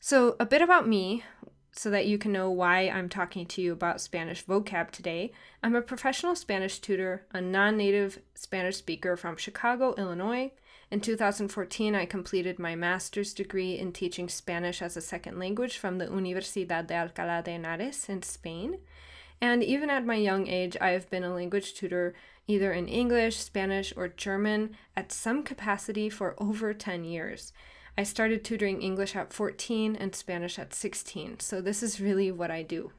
So, a bit about me so that you can know why I'm talking to you about Spanish vocab today. I'm a professional Spanish tutor, a non native Spanish speaker from Chicago, Illinois. In 2014, I completed my master's degree in teaching Spanish as a second language from the Universidad de Alcalá de Henares in Spain. And even at my young age, I have been a language tutor either in English, Spanish, or German at some capacity for over 10 years. I started tutoring English at 14 and Spanish at 16, so this is really what I do.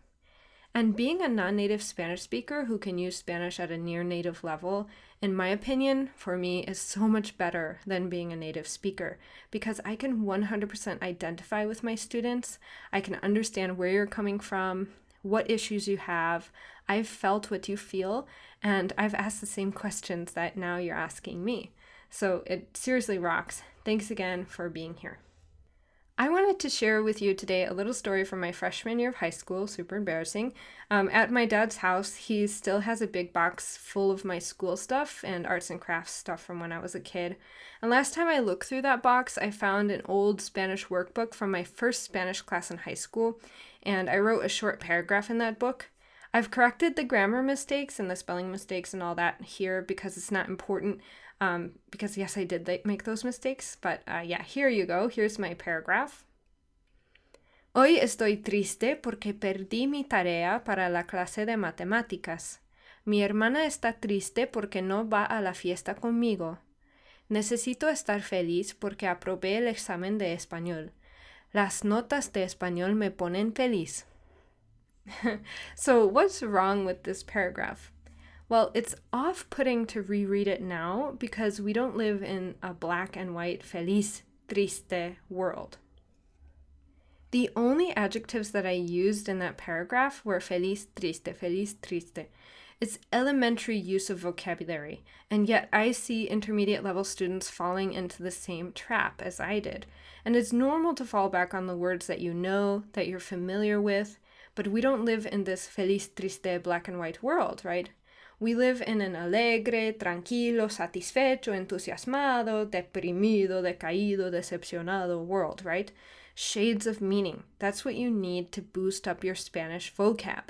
And being a non-native Spanish speaker who can use Spanish at a near native level, in my opinion, for me, is so much better than being a native speaker because I can 100% identify with my students. I can understand where you're coming from, what issues you have. I've felt what you feel, and I've asked the same questions that now you're asking me. So it seriously rocks. Thanks again for being here. I wanted to share with you today a little story from my freshman year of high school, super embarrassing. At my dad's house, he still has a big box full of my school stuff and arts and crafts stuff from when I was a kid. And last time I looked through that box, I found an old Spanish workbook from my first Spanish class in high school, and I wrote a short paragraph in that book. I've corrected the grammar mistakes and the spelling mistakes and all that here because it's not important. Because yes, I did make those mistakes, but yeah, here you go. Here's my paragraph. Hoy estoy triste porque perdí mi tarea para la clase de matemáticas. Mi hermana está triste porque no va a la fiesta conmigo. Necesito estar feliz porque aprobé el examen de español. Las notas de español me ponen feliz. So what's wrong with this paragraph? Well, it's off-putting to reread it now because we don't live in a black and white feliz, triste world. The only adjectives that I used in that paragraph were feliz, triste, feliz, triste. It's elementary use of vocabulary, and yet I see intermediate level students falling into the same trap as I did. And it's normal to fall back on the words that you know, that you're familiar with, but we don't live in this feliz, triste, black and white world, right? We live in an alegre, tranquilo, satisfecho, entusiasmado, deprimido, decaído, decepcionado world, right? Shades of meaning. That's what you need to boost up your Spanish vocab.